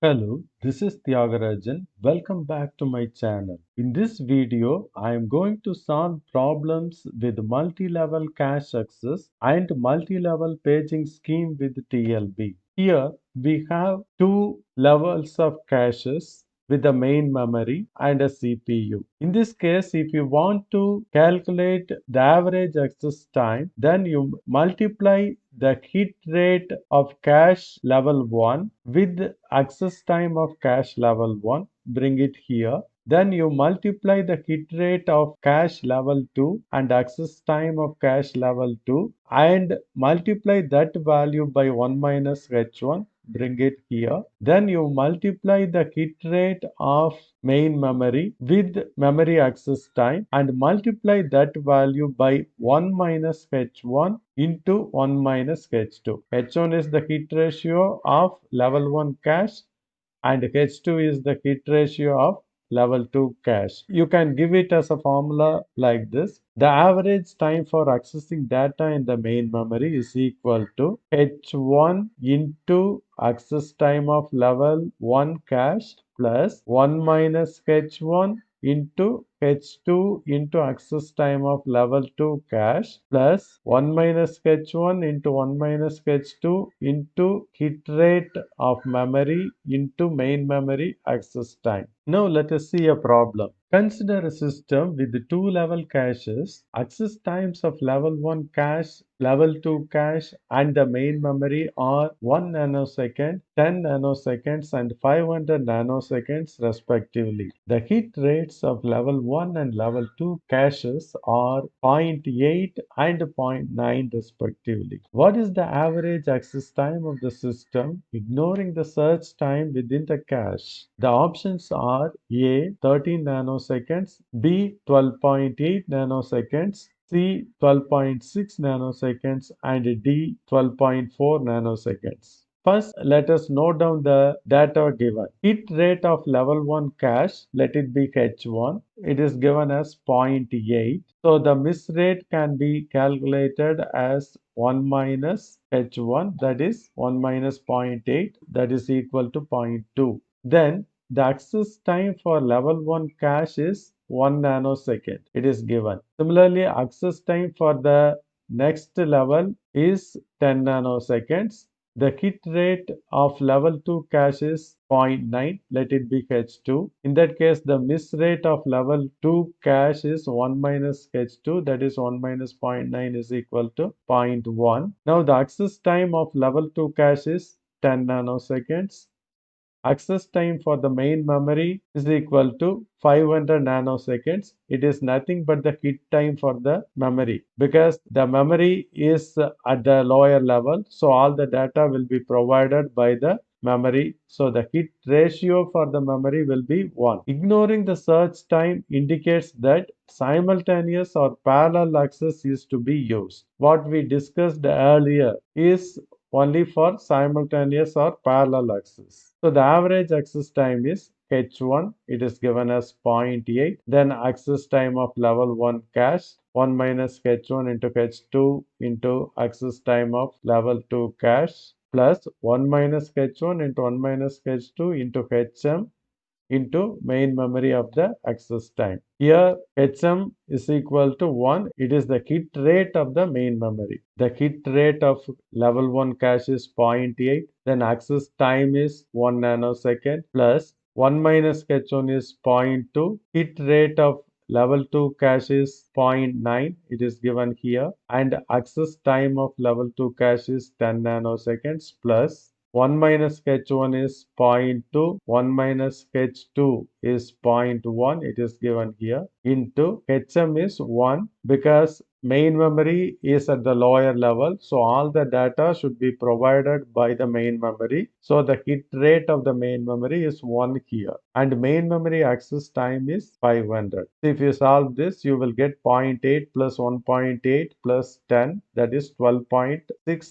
Hello, this is Tyagarajan. Welcome back to my channel. In this video, I am going to solve problems with multi-level cache access and multi-level paging scheme with TLB. Here, we have two levels of caches with a main memory and a CPU. In this case, if you want to calculate the average access time, then you multiply the hit rate of cache level 1 with access time of cache level 1, bring it here. Then you multiply the hit rate of cache level 2 and access time of cache level 2 and multiply that value by 1 minus h1, bring it here. Then you multiply the hit rate of main memory with memory access time and multiply that value by 1 minus h1 into 1 minus h2. h1 is the hit ratio of level 1 cache and h2 is the hit ratio of level 2 cache. You can give it as a formula like this. The average time for accessing data in the main memory is equal to h1 into access time of level 1 cache plus 1 minus h1 into h2 into access time of level 2 cache plus 1 minus h1 into 1 minus h2 into hit rate of memory into main memory access time. Now let us see a problem. Consider a system with two level caches. Access times of level 1 cache, level 2 cache and the main memory are 1 nanosecond, 10 nanoseconds and 500 nanoseconds respectively. The hit rates of level 1 and level 2 caches are 0.8 and 0.9 respectively. What is the average access time of the system ignoring the search time within the cache? The options are A 13 nanoseconds, B 12.8 nanoseconds, C 12.6 nanoseconds and D 12.4 nanoseconds. First, let us note down the data given. Hit rate of level 1 cache, let it be H1. It is given as 0.8. So the miss rate can be calculated as 1 minus H1, that is 1 minus 0.8, that is equal to 0.2. Then the access time for level 1 cache is 1 nanosecond. It is given. Similarly, access time for the next level is 10 nanoseconds. The hit rate of level 2 cache is 0.9. Let it be H2. In that case, the miss rate of level 2 cache is 1 minus H2. That is 1 minus 0.9 is equal to 0.1. Now, the access time of level 2 cache is 10 nanoseconds. Access time for the main memory is equal to 500 nanoseconds. It is nothing but the hit time for the memory because the memory is at the lower level. So all the data will be provided by the memory. So the hit ratio for the memory will be 1. Ignoring the search time indicates that simultaneous or parallel access is to be used. What we discussed earlier is only for simultaneous or parallel access. So the average access time is H1, it is given as 0.8. Then access time of level 1 cache, 1 minus H1 into H2 into access time of level 2 cache plus 1 minus H1 into 1 minus H2 into HM into main memory of the access time. Here HM is equal to 1. It is the hit rate of the main memory. The hit rate of level 1 cache is 0.8. Then access time is 1 nanosecond plus 1 minus H1 is 0.2. Hit rate of level 2 cache is 0.9. It is given here. And access time of level 2 cache is 10 nanoseconds plus 1 minus h1 is 0.2, 1 minus h2 is 0.1, it is given here, into hm is 1 because main memory is at the lower level. So all the data should be provided by the main memory. So the hit rate of the main memory is 1 here. And main memory access time is 500. If you solve this, you will get 0.8 plus 1.8 plus 10, that is 12.6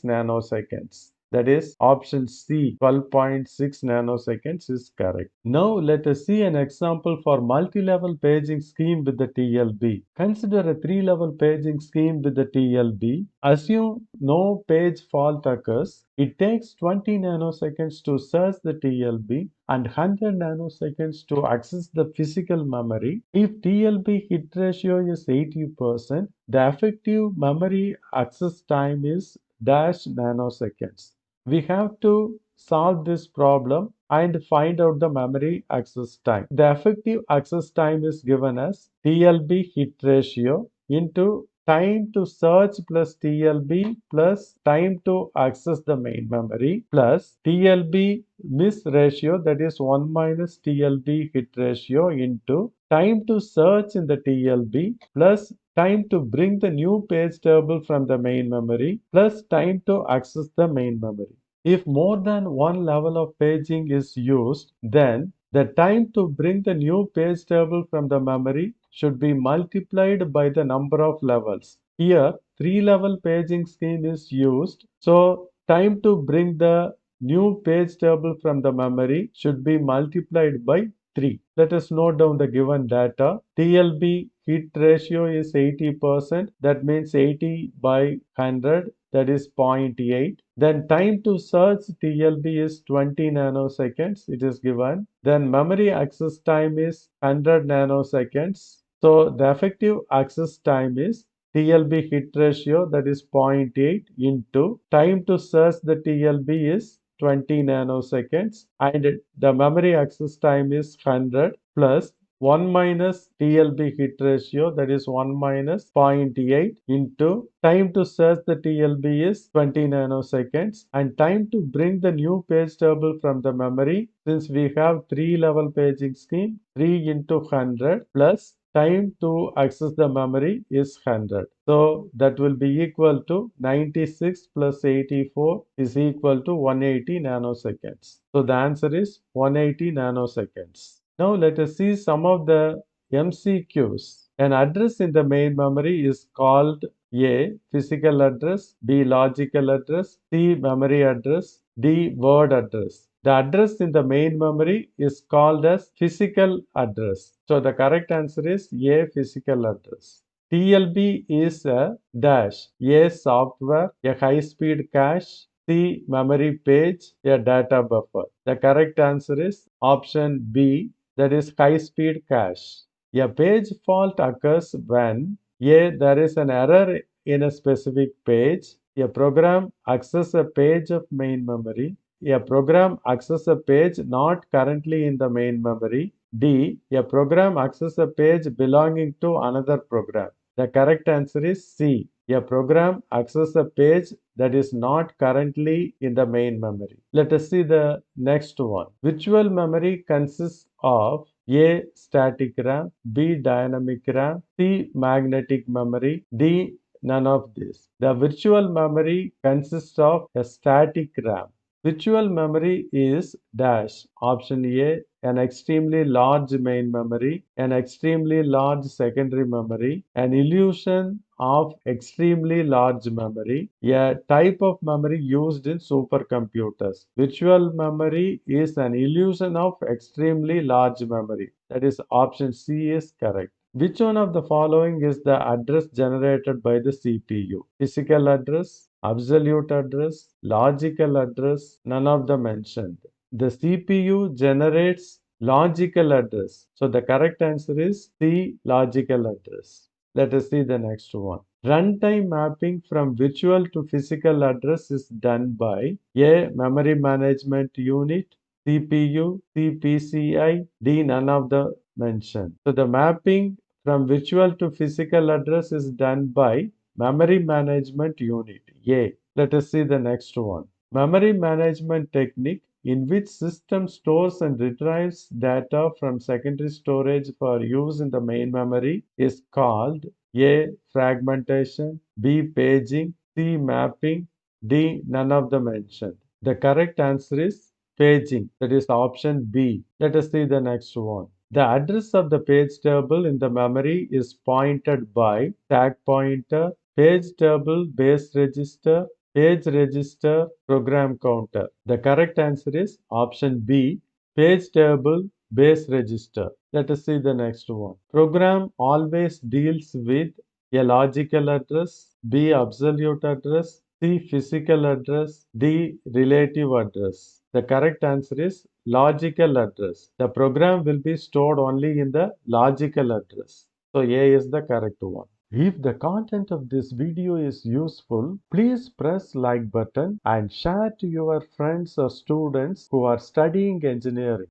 nanoseconds. That is option C, 12.6 nanoseconds is correct. Now let us see an example for multi-level paging scheme with the TLB. Consider a three-level paging scheme with the TLB. Assume no page fault occurs. It takes 20 nanoseconds to search the TLB and 100 nanoseconds to access the physical memory. If TLB hit ratio is 80%, the effective memory access time is dash nanoseconds. We have to solve this problem and find out the memory access time. The effective access time is given as TLB hit ratio into time to search plus TLB plus time to access the main memory plus TLB miss ratio, that is 1 minus TLB hit ratio into time to search in the TLB plus time to bring the new page table from the main memory plus time to access the main memory. If more than one level of paging is used, then the time to bring the new page table from the memory should be multiplied by the number of levels. Here, three-level paging scheme is used, so time to bring the new page table from the memory should be multiplied by 3. Let us note down the given data. TLB hit ratio is 80%. That means 80 by 100. That is 0.8. Then time to search TLB is 20 nanoseconds. It is given. Then memory access time is 100 nanoseconds. So the effective access time is TLB hit ratio, that is 0.8 into time to search the TLB is 20 nanoseconds and the memory access time is 100 plus 1 minus TLB hit ratio, that is 1 minus 0.8 into time to search the TLB is 20 nanoseconds and time to bring the new page table from the memory. Since we have three-level paging scheme, 3 into 100 plus time to access the memory is 100. So that will be equal to 96 plus 84 is equal to 180 nanoseconds. So the answer is 180 nanoseconds. Now let us see some of the MCQs. An address in the main memory is called A. Physical address, B. Logical address, C. Memory address, D. Word address. The address in the main memory is called as physical address. So the correct answer is A. Physical address. TLB is a dash, A. Software, a high-speed cache, C. Memory page, a data buffer. The correct answer is option B, that is high-speed cache. A page fault occurs when A. There is an error in a specific page, a program accesses a page of main memory, a program accesses a page not currently in the main memory, D. A program accesses a page belonging to another program. The correct answer is C. A program accesses a page that is not currently in the main memory. Let us see the next one. Virtual memory consists of A. Static RAM, B. Dynamic RAM, C. Magnetic memory, D. None of this. The virtual memory consists of a static RAM. Virtual memory is dash. Option A, an extremely large main memory, an extremely large secondary memory, an illusion of extremely large memory, a type of memory used in supercomputers. Virtual memory is an illusion of extremely large memory. That is option C is correct. Which one of the following is the address generated by the CPU? Physical address, absolute address, logical address, none of the mentioned. The CPU generates logical address. So the correct answer is C, logical address. Let us see the next one. Runtime mapping from virtual to physical address is done by A. Memory management unit, CPU, CPCI, D. None of the mentioned. So the mapping from virtual to physical address is done by memory management unit, A. Let us see the next one. Memory management technique in which system stores and retrieves data from secondary storage for use in the main memory is called A. Fragmentation, B. Paging, C. Mapping, D. None of the mentioned. The correct answer is paging. That is option B. Let us see the next one. The address of the page table in the memory is pointed by stack pointer, page table base register, page register, program counter. The correct answer is option B, page table, base register. Let us see the next one. Program always deals with a logical address, B, absolute address, C, physical address, D, relative address. The correct answer is logical address. The program will be stored only in the logical address. So A is the correct one. If the content of this video is useful, please press like button and share to your friends or students who are studying engineering.